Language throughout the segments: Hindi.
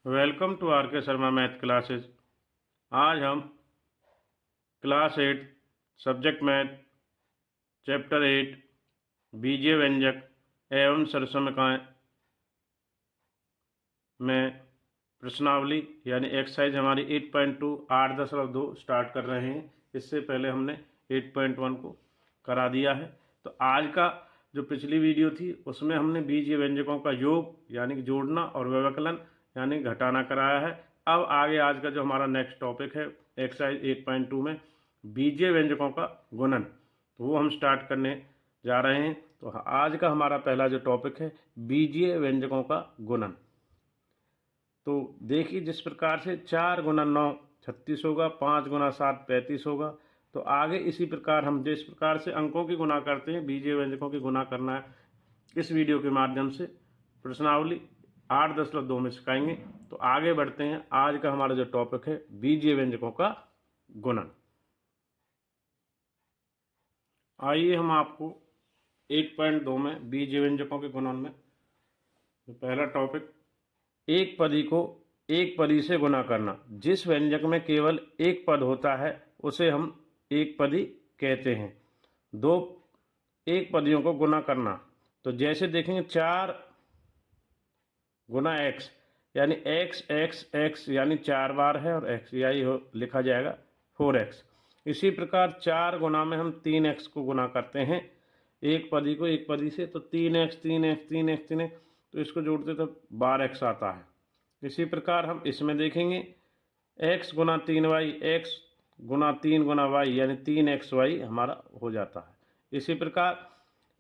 वेलकम टू आर के शर्मा मैथ क्लासेस। आज हम क्लास 8 सब्जेक्ट मैथ चैप्टर 8 बीजीय व्यंजक एवं सरसमकाएं में प्रश्नावली यानी एक्सरसाइज हमारी 8.2 8.2 स्टार्ट कर रहे हैं। इससे पहले हमने 8.1 को करा दिया है। तो आज का जो पिछली वीडियो थी उसमें हमने बीजीय व्यंजकों का योग यानी कि जोड़ना और व्यवकलन यानी घटाना कराया है। अब आगे आज का जो हमारा नेक्स्ट टॉपिक है एक्सरसाइज 8.2 में बीजीय व्यंजकों का गुणन, तो वो हम स्टार्ट करने जा रहे हैं। तो आज का हमारा पहला जो टॉपिक है बीजीय व्यंजकों का गुणन। तो देखिए, जिस प्रकार से 4 गुना 9 36 होगा, 5 गुना 7 35 होगा। तो आगे इसी प्रकार हम जिस प्रकार से अंकों की गुना करते हैं बीजीय व्यंजकों की गुना करना है इस वीडियो के माध्यम से प्रश्नावली 8.2 में सिखाएंगे। तो आगे बढ़ते हैं। आज का हमारा जो टॉपिक है बीजीय व्यंजकों का गुणन। आइए हम आपको 8.2 में बीजीय व्यंजकों के गुणन में पहला टॉपिक एक पदी को एक पदी से गुना करना। जिस व्यंजक में केवल एक पद होता है उसे हम एक पदी कहते हैं। दो एक पदियों को गुना करना, तो जैसे देखेंगे 4 गुना x यानी x x x यानी 4 बार है और x यही लिखा जाएगा 4x। इसी प्रकार 4 गुना में हम 3x को गुना करते हैं एक पदी को एक पदी से, तो 3x 3x 3x 3x, तो इसको जोड़ते तो 12x आता है। इसी प्रकार हम इसमें देखेंगे x गुना 3y x गुना 3 गुना y यानी 3xy हमारा हो जाता है। इसी प्रकार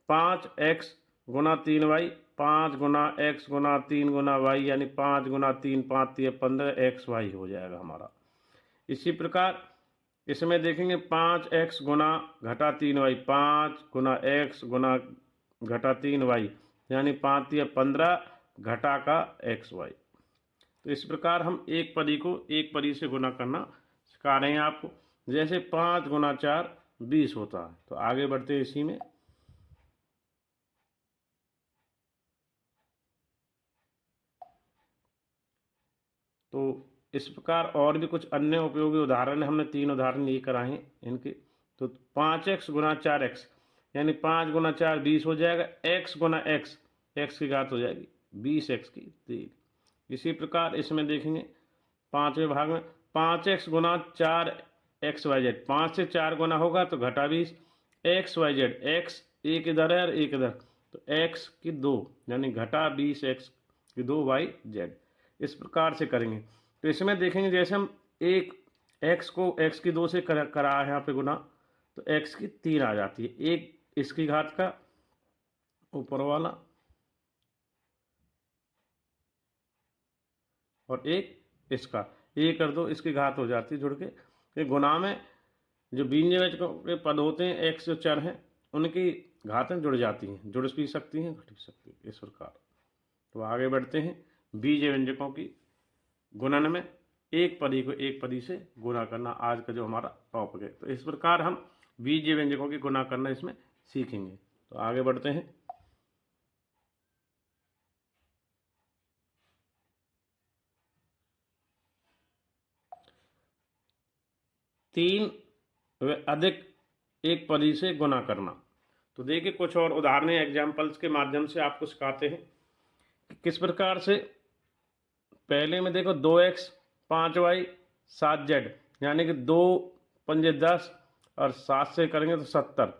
5x गुना 3y 5 गुना x गुना 3 गुना y यानी 5 गुना 3 5 3 15xy हो जाएगा हमारा। इसी प्रकार इसमें देखेंगे 5x गुना घटा 3y 5 गुना x गुना घटा 3y यानी 5 3 15 घटा का xy। तो इस प्रकार हम एक पदी को एक पदी से गुना करना सिखा रहे हैं आपको। जैसे 5 गुना 4 20 होता है। तो आगे बढ़ते हैं इसी में। तो इस प्रकार और भी कुछ अन्य उपयोगी उदाहरण हमने 3 उदाहरण ये कराए हैं इनके। तो 5x गुना 4x यानी 5 गुना 4 20 हो जाएगा। x गुना x x की घात हो जाएगी 20x की 3। इसी प्रकार इसमें देखेंगे 5वें भाग में 5x गुना 4xyz 5 से 4 गुना होगा तो घटा 20 xyz x एक इधर है और एक इधर, तो x की 2 यानी घटा 20x की 2yz। इस प्रकार से करेंगे। तो इसमें देखेंगे जैसे हम एक x को x की 2 से करा है यहाँ पे गुना, तो x की 3 आ जाती है। एक इसकी घात का ऊपर वाला और एक इसका, एक कर दो इसकी घात हो जाती है जुड़ के। ये गुना में जो बीजवाचकों के पद होते हैं एक्स जो चर हैं उनकी घातें जुड़ जाती हैं, जुड़ भी सकती हैं घट भी सकती हैं इस प्रकार। तो आगे बढ़ते हैं। बीज व्यंजकों की गुणन में एक पदी को एक पदी से गुना करना आज का जो हमारा टॉपिक है। तो इस प्रकार हम बीज व्यंजकों की गुना करना इसमें सीखेंगे। तो आगे बढ़ते हैं। तीन व अधिक एक पदी से गुना करना। तो देखिए कुछ और उदाहरण एग्जाम्पल्स के माध्यम से आपको सिखाते हैं कि किस प्रकार से। पहले में देखो 2x 5y 7z यानी कि 2 पंजे 10 और 7 से करेंगे तो 70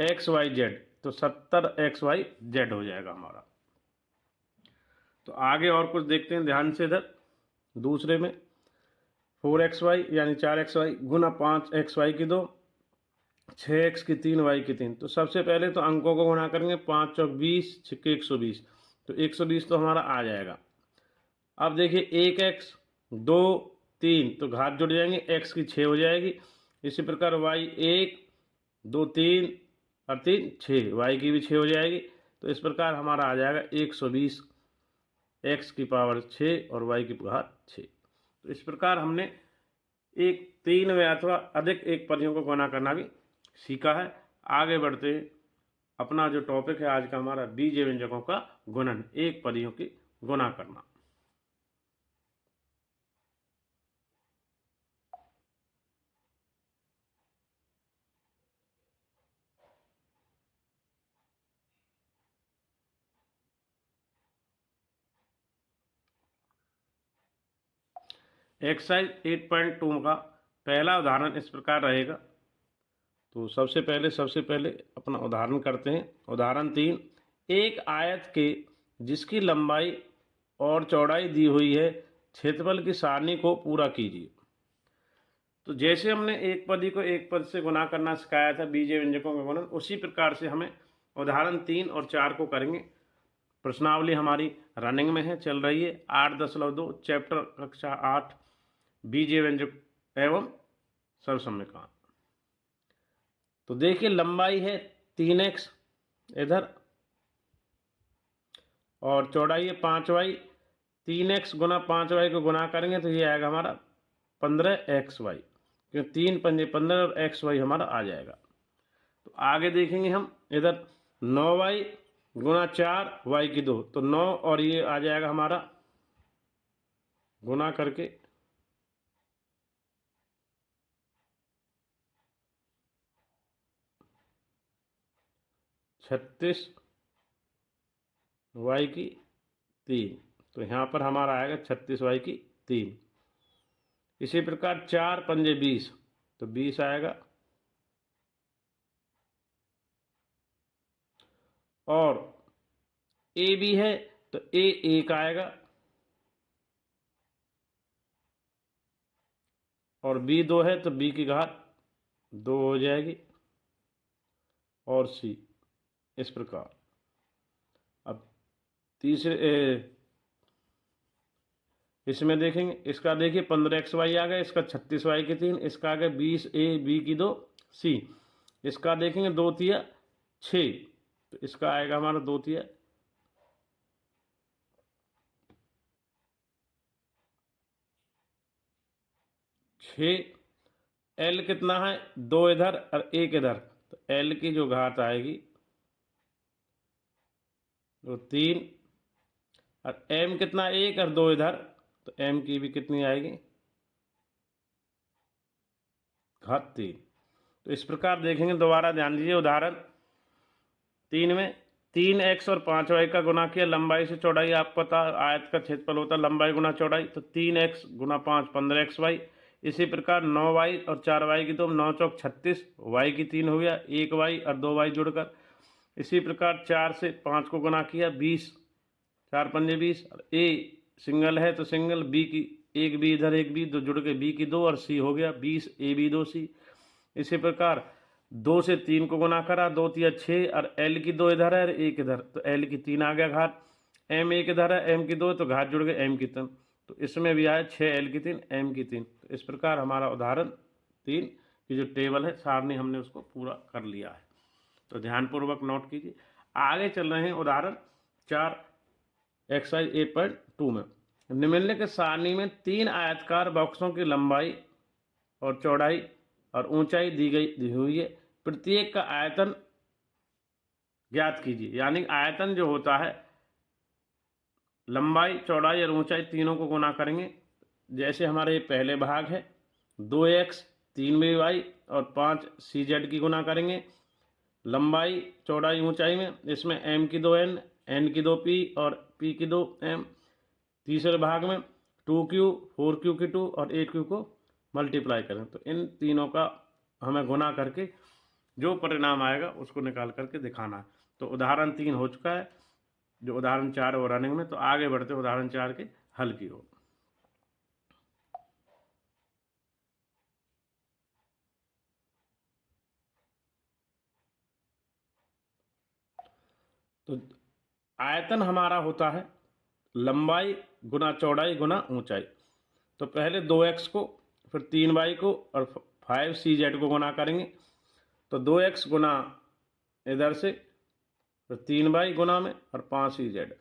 xyz, तो 70xyz हो जाएगा हमारा। तो आगे और कुछ देखते हैं ध्यान से। इधर दूसरे में 4xy यानी 4xy गुना 5xy की 2 6x की 3 y की 3। तो सबसे पहले तो अंकों को गुणा करेंगे 5 चौक 20 6 120, तो 120 तो हमारा आ जाएगा। अब देखिए 1x 2 3 तो घात जुड़ जाएंगे, x की 6 हो जाएगी। इसी प्रकार y 1 2 3 और 3 6 y की भी 6 हो जाएगी। तो इस प्रकार हमारा आ जाएगा 120 x की पावर 6 और y की घात 6। तो इस प्रकार हमने एक 3 व अथवा अधिक एक पदियों को गुणा करना भी सीखा है। आगे बढ़ते हैं। अपना जो टॉपिक है आज का हमारा बीज व्यंजकों का गुणन, एक पदियों की गुणा करना। एक्सरसाइज 8.2 का पहला उदाहरण इस प्रकार रहेगा। तो सबसे पहले अपना उदाहरण करते हैं। उदाहरण 3, एक आयत के जिसकी लंबाई और चौड़ाई दी हुई है, क्षेत्रफल की सारणी को पूरा कीजिए। तो जैसे हमने एक पदी को एक पद से गुना करना सिखाया था बीजीय व्यंजकों का गुणन, उसी प्रकार से हमें उदाहरण 3 और 4 को करेंगे। प्रश्नावली हमारी रनिंग में है, चल रही है 8.2 चैप्टर कक्षा 8 बीजीय व्यंजक एवं सर्वसम्यका। तो देखिए लंबाई है 3x इधर और चौड़ाई है 5y। 3x गुना 5y को गुना करेंगे तो ये आएगा हमारा 15xy, क्योंकि 3 पंजे 15 और xy हमारा आ जाएगा। तो आगे देखेंगे हम इधर 9y गुना 4y की 2, तो 9 और ये आ जाएगा हमारा गुना करके 36 y की 3, तो यहाँ पर हमारा आएगा 36 y की 3। इसी प्रकार 4 पंजे 20, तो 20 आएगा और ए भी है तो ए 1 आएगा और बी 2 है तो बी की घात 2 हो जाएगी और सी इस प्रकार। अब तीसरे इसमें देखेंगे, इसका देखिए 15xy आ गया, इसका 36y की 3, इसका आ गया 20a बी की 2 सी। इसका देखेंगे 2 तिया 6, तो इसका आएगा हमारा 2 तिया 6। एल कितना है 2 इधर और 1 इधर, तो एल की जो घात आएगी वो 3 और एम कितना 1 और 2 इधर, तो एम की भी कितनी आएगी घात 3। तो इस प्रकार देखेंगे, दोबारा ध्यान दीजिए उदाहरण 3 में 3x और 5y का गुना किया, लंबाई से चौड़ाई आपको पता आयत का क्षेत्रफल होता है लंबाई गुना चौड़ाई, तो 3x गुना 5 15xy। इसी प्रकार 9y और 4y की 2, 9 चौक 36, y की 3 हो गया, 1y और 2y जुड़कर। इसी प्रकार 4 से 5 को गुना किया 20, 4 पंजे 20, और ए सिंगल है तो सिंगल, बी की 1 बी इधर 1 बी, 2 जुड़ के बी की 2 और सी हो गया 20 ए बी 2 सी। इसी प्रकार 2 से 3 को गुना करा, 2 तिया 6 और एल की 2 इधर है और 1 इधर, तो एल की 3 आ गया घात, एम 1 इधर है एम की 2, तो घात जुड़ गए एम की 3, तो इसमें भी आया 6 एल की 3 एम की 3। तो इस प्रकार हमारा उदाहरण 3 की जो टेबल है सारणी हमने उसको पूरा कर लिया है। तो ध्यानपूर्वक नोट कीजिए। आगे चल रहे हैं उदाहरण 4 एक्सरसाइज 8.2 में। निम्नलिखित सारणी में 3 आयतकार बॉक्सों की लंबाई और चौड़ाई और ऊंचाई दी हुई है, प्रत्येक का आयतन ज्ञात कीजिए। यानी आयतन जो होता है लंबाई चौड़ाई और ऊंचाई तीनों को गुना करेंगे। जैसे हमारे पहले भाग है 2x 3by और 5cz की गुना करेंगे लंबाई चौड़ाई ऊंचाई में, इसमें m की 2n n की 2p और p की 2m। तीसरे भाग में 2q 4q की 2 और 8q को मल्टीप्लाई करें, तो इन तीनों का हमें गुना करके जो परिणाम आएगा उसको निकाल करके दिखाना है। तो उदाहरण 3 हो चुका है, जो उदाहरण 4 है रनिंग में। तो आगे बढ़ते उदाहरण 4 के हल की ओर। तो आयतन हमारा होता है लंबाई गुना चौड़ाई गुना ऊंचाई। तो पहले 2x को, फिर 3y को और 5cz को गुना करेंगे। तो 2x गुना इधर से, फिर 3y गुना में और 5cz,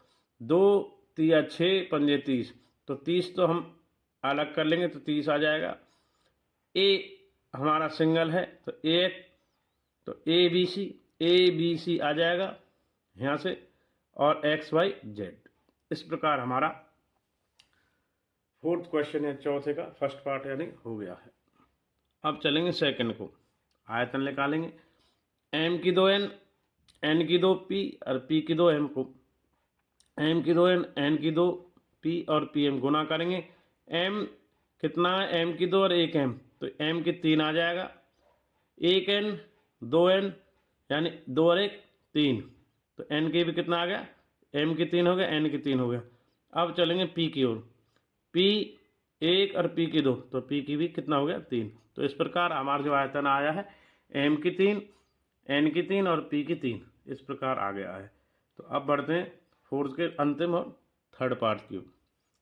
2 तिया 6 पंजे 30, तो 30 तो हम अलग कर लेंगे तो 30 आ जाएगा। ए हमारा सिंगल है तो एक, तो ए बी सी आ जाएगा यहाँ से, और XYZ। इस प्रकार हमारा 4th क्वेश्चन है चौथे का फर्स्ट पार्ट यानी हो गया है। अब चलेंगे सेकंड को। आयतन निकालेंगे, m की 2n n की 2p और p की 2m को m की 2n n की 2p और pm गुना करेंगे। m कितना है, m की 2 और 1 m, तो m की 3 आ जाएगा, 1 n 2 n यानी 2 और 1 3, तो n की भी कितना आ गया, m की 3 हो गया, n की 3 हो गया। अब चलेंगे p की ओर, p 1 और p की 2, तो p की भी कितना हो गया 3। तो इस प्रकार हमारा जो आयतन आया है m की 3, n की 3 और p की 3, इस प्रकार आ गया है। तो अब बढ़ते हैं फोर्थ के अंतिम और थर्ड पार्ट की ओर।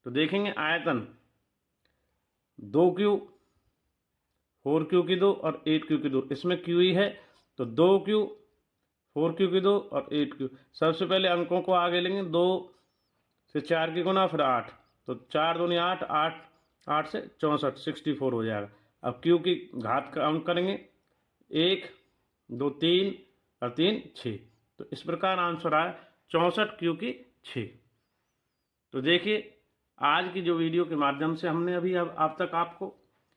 तो देखेंगे आयतन 2q 4q की 2 और 8q की 2, इसमें q ही है, तो 2q 4q की 2 और 8q। सबसे पहले अंकों को आगे लेंगे, 2 से 4 की गुना फिर 8, तो 4 दूनी 8, 8 8 से 64, 64 हो जाएगा। अब q की घात का अंक करेंगे, 1 2 3 और 3 6, तो इस प्रकार आंसर आया 64q की 6। तो देखिए आज की जो वीडियो के माध्यम से हमने अभी अब तक आपको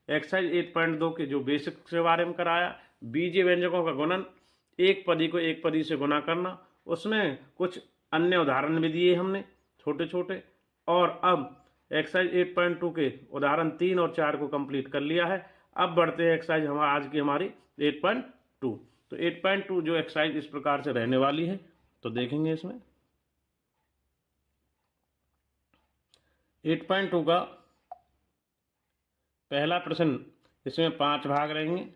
एक्सरसाइज 8.2 के जो बेसिक के बारे में कराया, बीजीय व्यंजकों का गुणन, एक पदी को एक पदी से गुना करना, उसमें कुछ अन्य उदाहरण भी दिए हमने छोटे छोटे, और अब एक्सरसाइज 8.2 के उदाहरण 3 और 4 को कंप्लीट कर लिया है। अब बढ़ते हैं एक्सरसाइज आज की हमारी 8.2। तो 8.2 जो एक्सरसाइज इस प्रकार से रहने वाली है, तो देखेंगे इसमें 8.2 का पहला प्रश्न, इसमें 5 भाग रहेंगे,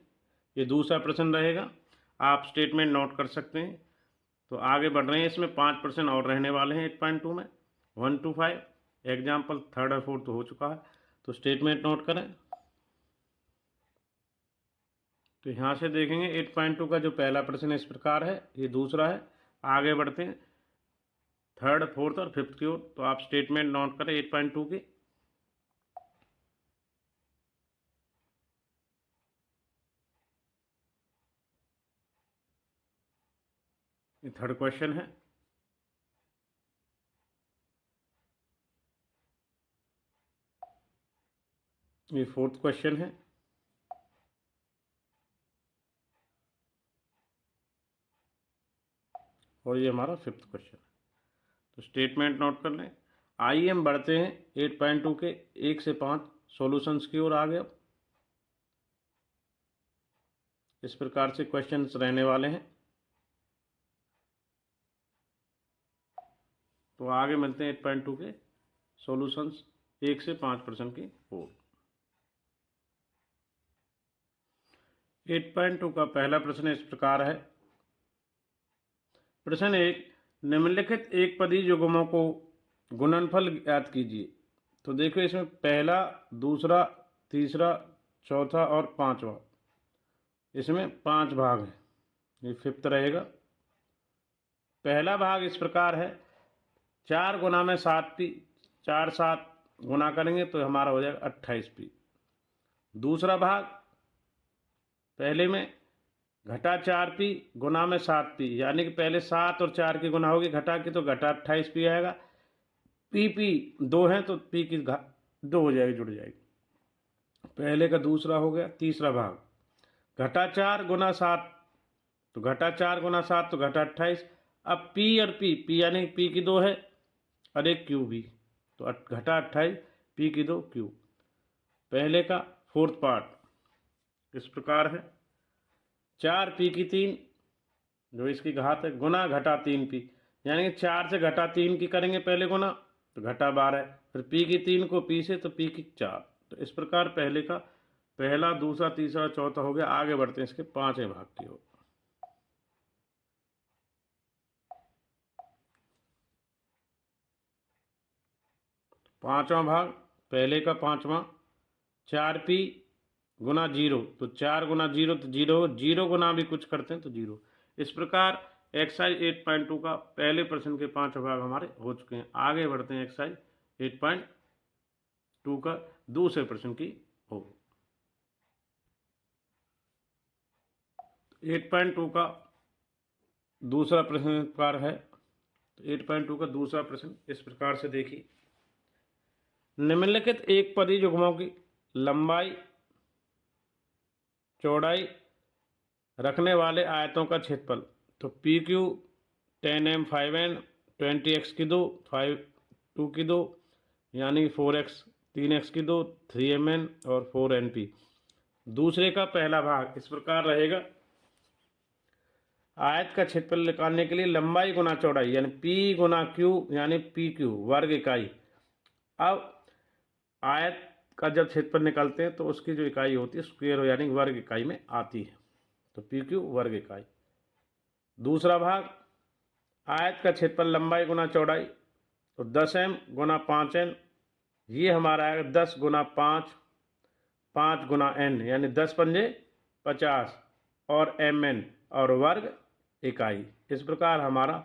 ये दूसरा प्रश्न रहेगा, आप स्टेटमेंट नोट कर सकते हैं। तो आगे बढ़ रहे हैं, इसमें 5 प्रश्न और रहने वाले हैं 8.2 में, 1 to 5। एग्जाम्पल थर्ड और फोर्थ हो चुका है, तो स्टेटमेंट नोट करें। तो यहाँ से देखेंगे 8.2 का जो पहला प्रश्न इस प्रकार है, ये दूसरा है। आगे बढ़ते हैं थर्ड फोर्थ और फिफ्थ की ओर, तो आप स्टेटमेंट नोट करें 8.2 की। ये थर्ड क्वेश्चन है। ये फोर्थ क्वेश्चन है। और ये हमारा फिफ्थ क्वेश्चन है। तो स्टेटमेंट नोट कर लें। आइए हम बढ़ते हैं 8.2 के 1 से 5 सॉल्यूशंस की ओर। आ गए, इस प्रकार से क्वेश्चंस रहने वाले हैं। तो आगे मिलते हैं 8.2 के सॉल्यूशंस 1 से 5 प्रश्न की ओर। 8.2 का पहला प्रश्न इस प्रकार है। प्रश्न 1, निम्नलिखित एक पदी युग्मों को गुणनफल ज्ञात कीजिए। तो देखो इसमें पहला, दूसरा, तीसरा, चौथा और पांचवा, इसमें 5 भाग हैं, ये फिफ्थ रहेगा। पहला भाग इस प्रकार है, 4 गुना में 7p, 4 7 गुना करेंगे तो हमारा हो जाएगा 28p। दूसरा भाग, पहले में घटा 4p गुना में 7p, यानी कि पहले 7 और 4 की गुना होगी घटा की, तो घटा 28p आएगा। p 2 है तो p की 2 हो जाएगी, जुड़ जाएगी। पहले का दूसरा हो गया। तीसरा भाग, घटा 4 गुना 7, तो घटा 4 गुना 7 तो घटा 28। अब p और p यानी p की 2 है और एक q भी, तो घटा 28, p की 2 q। पहले का फोर्थ पार्ट इस प्रकार है, 4p की 3 जो इसकी घात है गुना घटा 3p, यानी कि 4 से घटा 3 की करेंगे पहले गुना, तो घटा 12, फिर p की 3 को p से, तो p की 4। तो इस प्रकार पहले का पहला, दूसरा, तीसरा, चौथा हो गया। आगे बढ़ते हैं इसके 5वें भाग की ओर। पांचवा भाग, पहले का पांचवा, 4p गुना 0, तो 4 गुना 0 तो 0, 0 गुना भी कुछ करते हैं तो 0। इस प्रकार एक्सरसाइज 8.2 का पहले प्रश्न के 5 भाग हमारे हो चुके हैं। आगे बढ़ते हैं एक्सरसाइज 8.2 का दूसरे प्रश्न की हो। 8.2 का दूसरा प्रश्न इस प्रकार है। तो 8.2 का दूसरा प्रश्न इस प्रकार से देखिए, निम्नलिखित एक पदी युग्मों की लंबाई चौड़ाई रखने वाले आयतों का क्षेत्रफल। तो P Q 10m 5n 20x की 2 5 2 की 2 यानी 4x 3x की 2, 3mn और 4np। दूसरे का पहला भाग इस प्रकार रहेगा। आयत का क्षेत्रफल निकालने के लिए लंबाई गुना चौड़ाई यानी P गुना Q यानी PQ वर्ग इकाई। अब आयत का जब क्षेत्रफल निकालते हैं तो उसकी जो इकाई होती है स्क्वायर यानी वर्ग इकाई में आती है, तो PQ वर्ग इकाई। दूसरा भाग आयत का क्षेत्रफल लंबाई गुना चौड़ाई, तो 10m गुना 5n, ये हमारा आएगा 10 गुना 5, 5 गुना n यानी 10 पंजे 50 और mn और वर्ग इकाई। इस प्रकार हमारा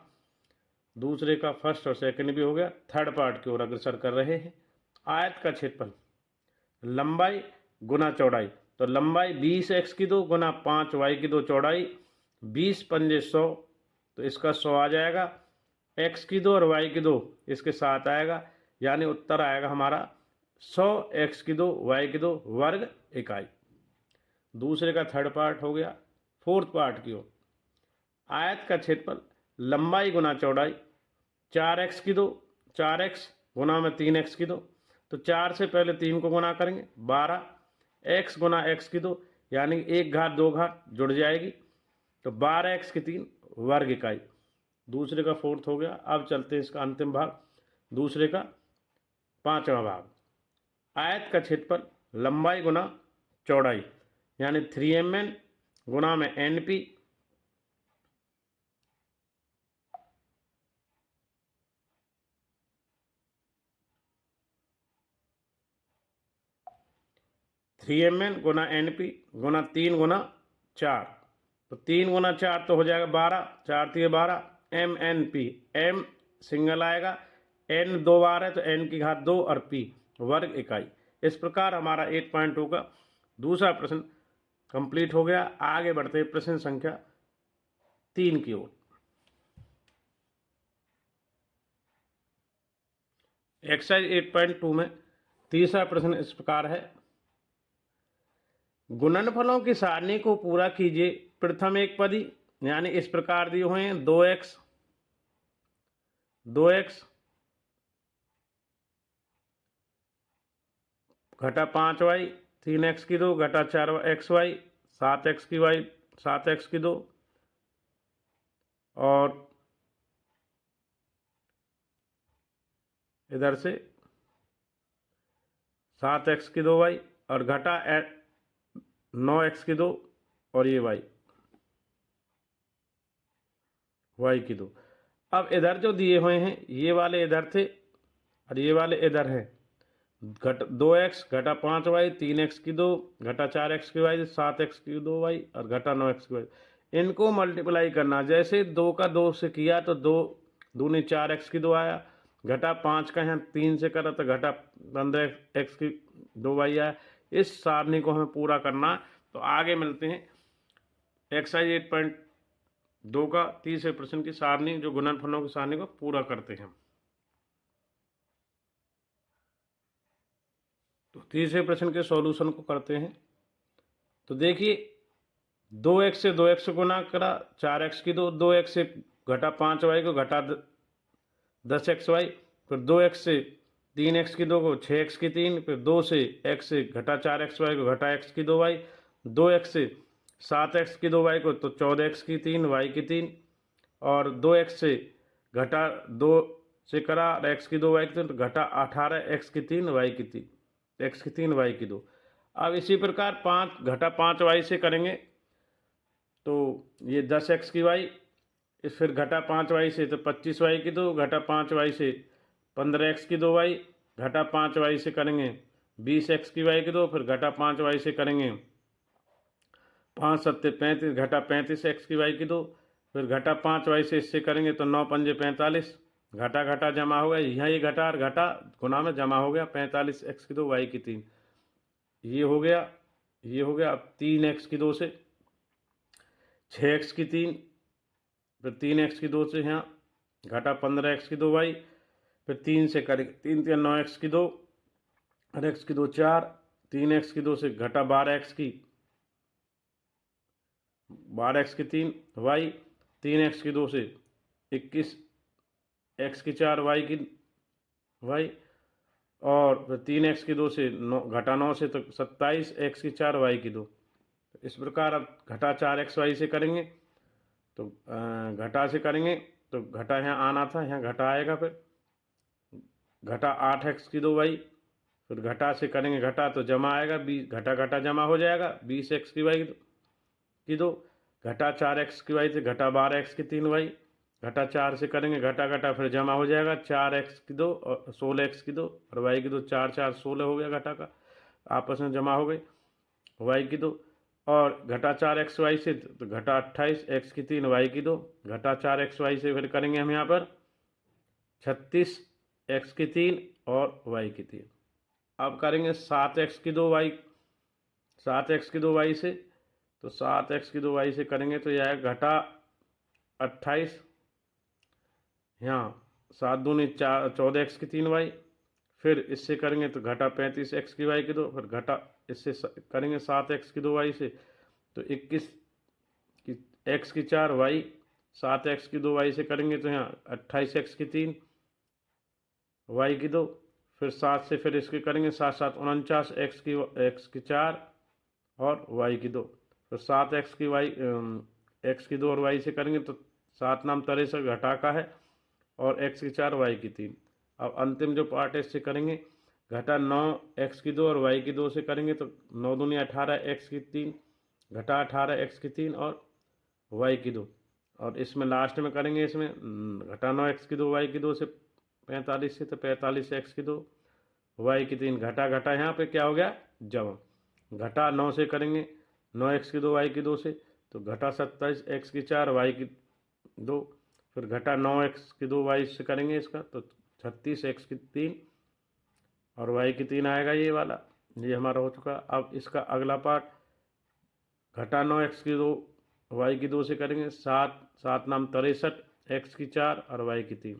दूसरे का फर्स्ट और सेकंड भी हो गया। थर्ड पार्ट की ओर अग्रसर कर रहे हैं। आयत का क्षेत्रफल लंबाई गुना चौड़ाई, तो लंबाई 20x की 2 गुना 5y की 2 चौड़ाई 20 पंजे 100, तो इसका 100 आ जाएगा। x की 2 और y की 2 इसके साथ आएगा, यानी उत्तर आएगा हमारा 100 x की 2 y की 2 वर्ग इकाई। दूसरे का थर्ड पार्ट हो गया। फोर्थ पार्ट की ओर आयत का क्षेत्रफल लंबाई गुना चौड़ाई 4x की 2, 4x गुना में 3x की 2, तो 4 से पहले 3 को गुना करेंगे 12, x गुना x की 2 यानी 1 घात 2 घात जुड़ जाएगी, तो 12x की 3 वर्ग इकाई। दूसरे का फोर्थ हो गया। अब चलते हैं इसका अंतिम भाग, दूसरे का पांचवा भाग। आयत का क्षेत्रफल लंबाई गुना चौड़ाई यानी 3mn गुना में np, गुना np गुना 3 गुना 4, तो 3 गुना 4 तो हो जाएगा 12, 4 3 12, mnp, m सिंगल आएगा, n 2 बार है तो n की घात 2 और p वर्ग इकाई। इस प्रकार हमारा 8.2 का दूसरा प्रश्न कंप्लीट हो गया। आगे बढ़ते हैं प्रश्न संख्या 3 की ओर। एक्सरसाइज 8.2 में तीसरा प्रश्न इस प्रकार है। गुणनफलों की सारणी को पूरा कीजिए। प्रथम एक पदी यानी इस प्रकार दिए हुए हैं 2x घटा 5y, 3x की 2 घटा 4xy, 7x की y, 7x की 2 और इधर से 7x की 2y और घटा 9x की 2 और ये y की 2। अब इधर जो दिए हुए हैं ये वाले इधर थे और ये वाले इधर हैं। 2x घटा 5y, 3x की 2 घटा 4x की y, 7x की 2y और घटा 9x की y, इनको मल्टीप्लाई करना। जैसे 2 का 2 से किया तो 2 दूनी 4x की 2 आया, घटा 5 का यहाँ 3 से करा तो घटा 15x की 2y आया। इस सारणी को हमें पूरा करना। तो आगे मिलते हैं एक्सरसाइज 8.2 का तीसरे प्रश्न की सारणी, जो गुणनफलों की सारणी को पूरा करते हैं। तो तीसरे प्रश्न के सॉल्यूशन को करते हैं। तो देखिए 2x से 2x गुना करा, 4x की 2, 2x से घटा 5y को घटा 10xy, फिर 2x से 3x की 2 को 6x की 3, फिर 2 से x से घटा 4xy को घटा x की 2y, 2x से 7x की 2y को तो 14x की 3 y की 3 और 2x से घटा 2 से करा x की 2 y की 3 तो घटा 18x की 3 y की 3, x की 3 y की 2। अब इसी प्रकार 5 घटा 5y से करेंगे तो ये 10x की y, इस फिर घटा 5y से तो 25y की 2, घटा 5y से 15x की 2y, घटा 5y से करेंगे 20x की y की 2, फिर घटा 5y से करेंगे 5 सत्ते 35, घटा 35x की y की 2, फिर घटा 5y से इससे करेंगे तो 9 पंजे 45, घटा घटा जमा हो गया, यहाँ ये घटा और घटा गुना में जमा हो गया 45x की 2 y की 3, ये हो गया, ये हो गया। अब 3x की 2 से 6x की 3, फिर 3x की 2 से यहाँ घटा 15x की 2y, फिर 3 से करेंगे 3 3 9x की 2 और x की 2 4, 3x की 2 से घटा 12x की 3 y, 3x की 2 से 21 x की 4 y की y और फिर 3x की 2 से घटा 9 से तो 27, x की 4 y की 2। तो इस प्रकार अब घटा 4x y से करेंगे तो घटा से करेंगे तो घटा यहाँ आना था, यहाँ घटा आएगा, फिर घटा 8x की 2 y, फिर घटा से करेंगे घटा तो जमा आएगा 20, घटा घटा जमा हो जाएगा 20x की y की 2, घटा 4x की y से घटा 12x की 3 y, घटा 4 से करेंगे घटा घटा फिर जमा हो जाएगा 4x की 2 और 16x की 2 और y की 2, 4 4 16 हो गया, घटा का आपस में जमा हो गई y की 2, और घटा 4x y से तो घटा 28 x की 3 y की 2, घटा 4x y से फिर करेंगे हम यहाँ पर 36 x की 3 और y की 3। अब करेंगे 7x की 2 y, 7x की 2 y से, तो 7x की 2 y से करेंगे तो यह घटा 28, यहाँ 7 दूनी 14x की 3 y, फिर इससे करेंगे तो घटा 35x की y की 2, फिर घटा इससे करेंगे 7x की 2 y से तो 21 की x की 4 y, 7x की 2 y से करेंगे तो यहाँ 28x की 3 y की 2, फिर 7 से फिर इसके करेंगे 7 7 49 x की 4 और y की 2, फिर 7x की x की 2 और y से करेंगे तो 7 नाम 63 घटा का है और x की 4 y की 3। अब अंतिम जो पार्ट है इससे करेंगे घटा 9 x की 2 और y की 2 से करेंगे तो 9 दूनी 18 x की 3, घटा 18 x की 3 और y की 2, और इसमें लास्ट में करेंगे इसमें घटा 9 x की 2 y की 2 से 45 से तो 45 x की 2 y की 3, घटा घटा यहाँ पे क्या हो गया जमा, घटा 9 से करेंगे 9x की 2 y की 2 से तो घटा 27 x की 4 y की 2, फिर घटा 9x की 2 y से करेंगे इसका तो 36 x की 3 और y की 3 आएगा, ये वाला ये हमारा हो चुका। अब इसका अगला पार्ट घटा 9x की 2 y की 2 से करेंगे 7 7 नाम 63 x की 4 और y की 3,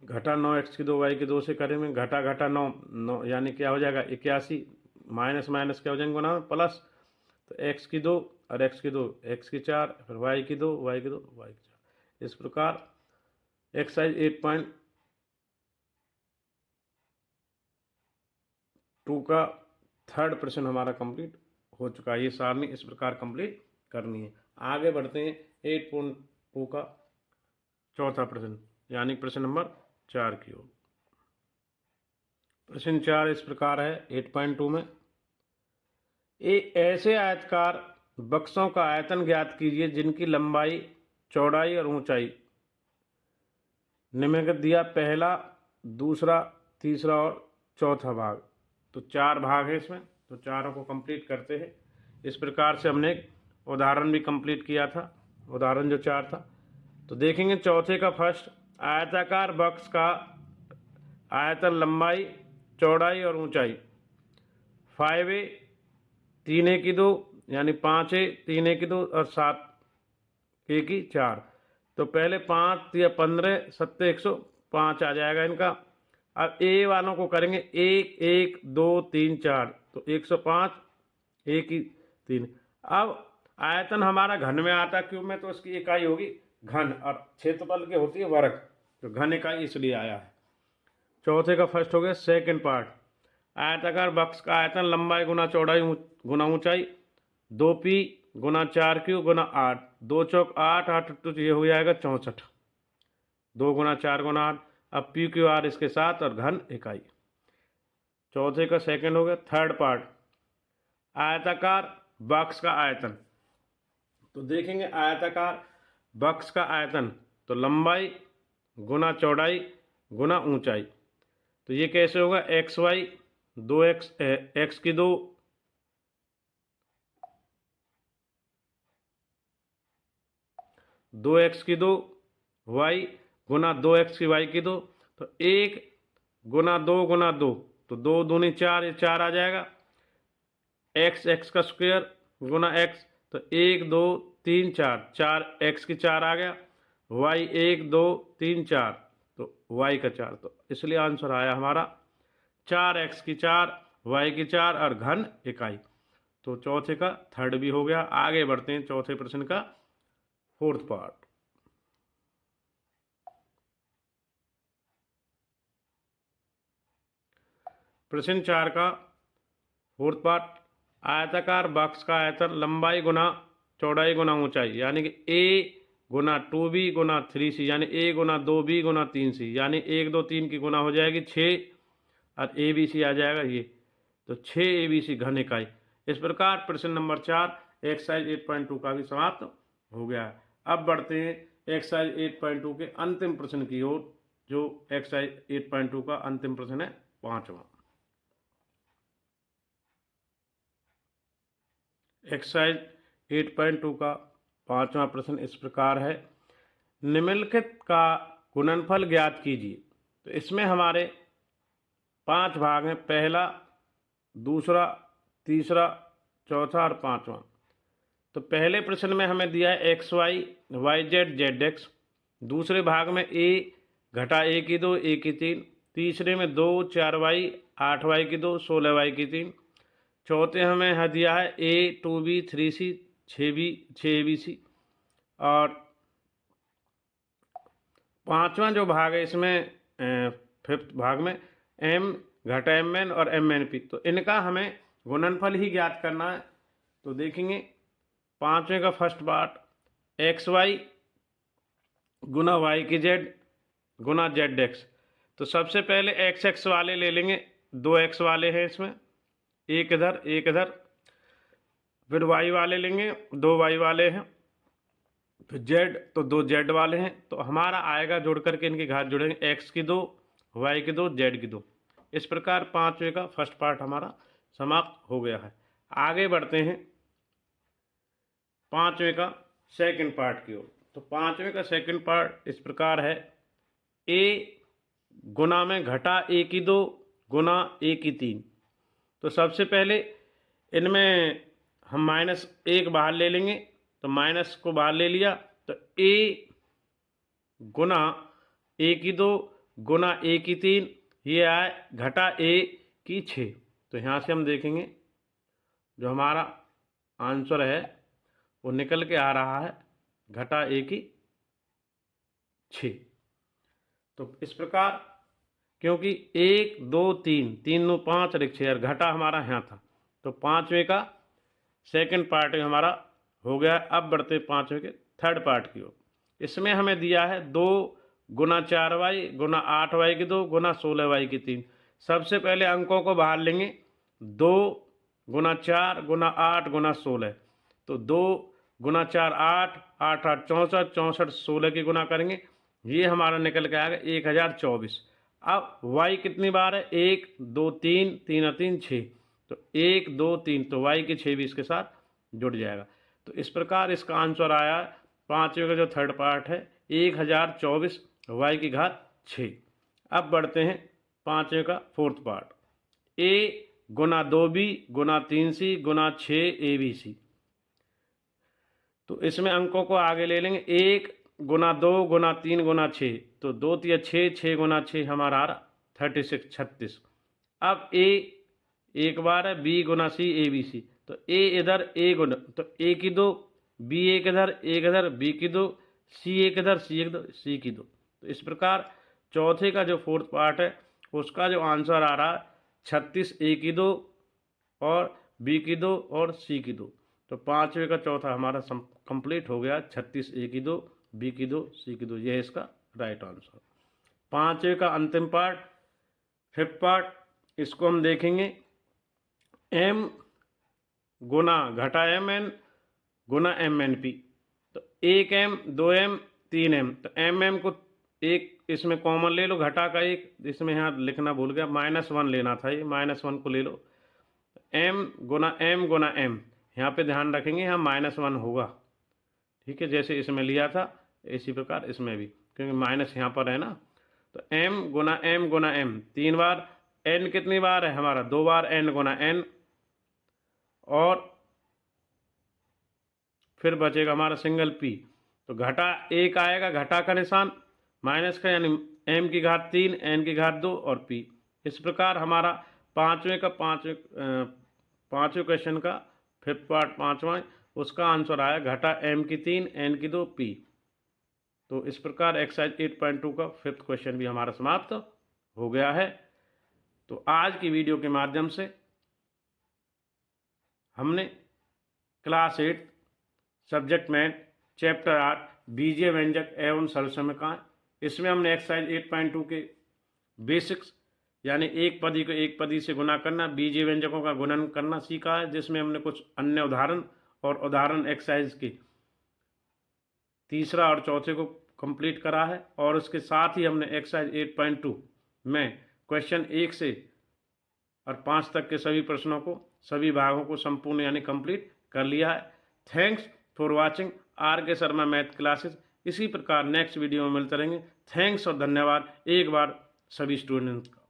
घटा 9x की 2 y की 2 से करेंगे घटा घटा 9 यानी क्या हो जाएगा 81, माइनस माइनस क्या हो जाएंगे गुना में प्लस, तो x की 2 और x की 2 x की 4 फिर y की 2 y की 2 y की 4। इस प्रकार एक्सरसाइज 8.2 का थर्ड प्रश्न हमारा कंप्लीट हो चुका है। ये सारणी इस प्रकार कंप्लीट करनी है। आगे बढ़ते हैं 8.2 का चौथा प्रश्न यानी प्रश्न नंबर 4 की ओर। प्रश्न 4 इस प्रकार है 8.2 में, एक ऐसे आयतकार बक्सों का आयतन ज्ञात कीजिए जिनकी लंबाई, चौड़ाई और ऊंचाई निम्नलिखित दिया, पहला, दूसरा, तीसरा और चौथा भाग। तो 4 भाग है इसमें, तो चारों को कंप्लीट करते हैं। इस प्रकार से हमने एक उदाहरण भी कंप्लीट किया था, उदाहरण जो 4 था। तो देखेंगे चौथे का फर्स्ट, आयताकार बक्स का आयतन, लंबाई, चौड़ाई और ऊंचाई 5a 3a की 2 यानी 5a 3a की 2 और 7a की 4। तो पहले 5 या 15 7 105 आ जाएगा इनका। अब ए वालों को करेंगे 1 1 2 3 4 तो 105 1 की 3। अब आयतन हमारा घन में आता, क्यों में, तो इसकी इकाई होगी घन और क्षेत्रफल की होती है वर्ग, तो घन इकाई इसलिए आया है। चौथे का फर्स्ट हो गया सेकंड पार्ट, आयताकार बक्स का आयतन, लंबाई गुना चौड़ाई गुना ऊंचाई 2p गुना 4q गुना 8, 2 चौक 8 8 तो ये हो जाएगा 64, 2 गुना 4 गुना 8। अब पी क्यू आर इसके साथ और घन इकाई। चौथे का सेकंड हो गया थर्ड पार्ट, आयताकार बक्स का आयतन। तो देखेंगे आयताकार बक्स का आयतन, तो लंबाई गुना चौड़ाई गुना ऊंचाई, तो ये कैसे होगा एक्स वाई 2x एक्स की 2 2x की 2 y गुना 2x की y की 2, तो 1 गुना 2 गुना 2 तो 2 दूनी 4, ये 4 आ जाएगा। x x का स्क्वायर गुना x, तो 1 2 3 4 4 x की 4 आ गया, y 1 2 3 4 तो y का 4, तो इसलिए आंसर आया हमारा 4x की 4 y की 4 और घन इकाई। तो चौथे का थर्ड भी हो गया। आगे बढ़ते हैं चौथे प्रश्न का फोर्थ पार्ट। प्रश्न 4 का फोर्थ पार्ट, आयताकार बॉक्स का आयतन लंबाई गुना चौड़ाई गुना ऊंचाई यानी कि ए गुना 2b गुना 3c यानी a Guna 2b Guna 3c यानी 1 2 3 की गुना हो जाएगी 6 और ABC आ जाएगा ये, तो 6 ABC घन इकाई। इस प्रकार प्रश्न नंबर 4 एक्सरसाइज 8.2 का भी समाप्त हो गया है। अब बढ़ते हैं एक्सरसाइज 8.2 के अंतिम प्रश्न की ओर, जो एक्सरसाइज 8.2 का अंतिम प्रश्न है 5वां। एक्सरसाइज 8.2 का 5वां प्रश्न इस प्रकार है, निम्नलिखित का गुणनफल ज्ञात कीजिए। तो इसमें हमारे 5 भाग हैं, पहला, दूसरा, तीसरा, चौथा और 5वां। तो पहले प्रश्न में हमें दिया है X Y Y Z Z X, दूसरे भाग में a घटा a की 2 a की 3, तीसरे में 2 4 वाई 8 वाई की 2 16 वाई की 3, चौथे हमें दिया है a 2b 3c 6 abc, और 5वां जो भाग है इसमें फिफ्थ भाग में m घटा mn और mnp। तो इनका हमें गुणनफल ही ज्ञात करना है। तो देखेंगे 5वें का फर्स्ट पार्ट, एक्स वाई गुना वाई की जेड गुना जेड एक्स। तो सबसे पहले एक्स एक्स वाले ले लेंगे, 2 एक्स वाले हैं इसमें, एक इधर एक इधर। फिर वाई वाले लेंगे, 2 वाई वाले हैं। फिर जेड, तो 2 जेड वाले हैं। तो हमारा आएगा जोड़ करके इनकी घात जोड़ेंगे, एक्स की 2 वाई की 2 जेड की 2। इस प्रकार 5वें का फर्स्ट पार्ट हमारा समाप्त हो गया है। आगे बढ़ते हैं 5वें का सेकंड पार्ट की ओर। तो 5वें का सेकंड पार्ट इस प्रकार है, a गुना में घटा a की 2 गुना a की 3। तो सबसे पहले इनमें हम -1 बाहर ले लेंगे, तो माइनस को बाहर ले लिया, तो a गुना a की 2 गुना a की 3, ये आए घटा a की 6। तो यहाँ से हम देखेंगे जो हमारा आंसर है वो निकल के आ रहा है घटा a की 6। तो इस प्रकार, क्योंकि 1 2 3 3 9 5 और 6 और घटा हमारा यहाँ था, तो 5वें का सेकंड पार्ट हमारा हो गया। अब बढ़ते 5वें के थर्ड पार्ट की ओर। इसमें हमें दिया है 2 गुना 4 वाई गुना 8 वाई की 2 गुना 16 वाई की 3। सबसे पहले अंकों को बाहर लेंगे, 2 गुना 4 गुना 8 गुना 16। तो 2 गुना 4 8 8 8 64 64 16 की गुना करेंगे, ये हमारा निकल के आएगा 1024। अब y कितनी बार है, 1 2 3 3 और 3 6। तो 1 2 3, तो y की 6 भी इसके साथ जुड़ जाएगा। तो इस प्रकार इसका आंसर आया 5वें का जो थर्ड पार्ट है 1024 y की घात 6। अब बढ़ते हैं 5वें का fourth part, a Guna 2b Guna 3c Guna 6 abc। तो इसमें अंकों को आगे ले लेंगे, 1 गुना 2 गुना 3 गुना 6। तो 2 3 6 6 गुना 6 हमारा आ रहा 36 36। अब a एक बार है, b गुना c abc। तो a इधर a गुना, तो a की 2 b एक इधर b की 2 c एक इधर c की 2। तो इस प्रकार चौथे का जो फोर्थ पार्ट है उसका जो आंसर आ रहा है 36 a की 2 और b की 2 और c की 2। तो 5वें का चौथा हमारा कंप्लीट हो गया, 36 a की 2 b की 2 c की 2, यह है इसका राइट आंसर। 5वें का अंतिम पार्ट फिफ्थ पार्ट, इसको हम देखेंगे, m गुना घटा mn गुना mnp। तो 1m 2m 3m। तो mm को एक इसमें कॉमन ले लो, घटा का एक इसमें यहाँ लिखना भूल गया, -1 लेना था, ये -1 को ले लो। m गुना m, यहाँ पे ध्यान रखेंगे यहाँ -1 होगा, ठीक है, जैसे इसमें लिया था इसी प्रकार इसमें भी, क्योंकि माइनस यहाँ पर है ना। तो m गुना m 3 बार, n कितनी बार है हमारा 2 बार, n गुना n, और फिर बचेगा हमारा सिंगल p। तो घटा 1 आएगा, घटा का निशान, माइनस का यानी m की घात 3 n की घात 2 और p। इस प्रकार हमारा पाँचवें क्वेश्चन का फिफ्थ पार्ट 5वां, उसका आंसर आया घटा m की 3 n की 2 p। तो इस प्रकार एक्सरसाइज 8.2 का फिफ्थ क्वेश्चन भी हमारा समाप्त हो गया है। तो आज की वीडियो के माध्यम से हमने क्लास 8 सब्जेक्ट मैथ चैप्टर 8 बीजीय व्यंजक एवं सरलसमीकरण, इसमें हमने एक्सरसाइज 8.2 के बेसिक्स यानी एक पदी को एक पदी से गुना करना, बीजीय व्यंजकों का गुणन करना सीखा है, जिसमें हमने कुछ अन्य उदाहरण और उदाहरण एक्सरसाइज के तीसरा और चौथे को कंप्लीट करा है। और उसके साथ ही हमने एक्सरसाइज 8.2 में क्वेश्चन 1 से और 5 तक के सभी प्रश्नों को, सभी भागों को संपूर्ण यानी कंप्लीट कर लिया है। Thanks for watching RK Sharma math classes. इसी प्रकार नेक्स्ट वीडियो में मिलते रहेंगे। थैंक्स और धन्यवाद एक बार सभी स्टूडेंट्स का।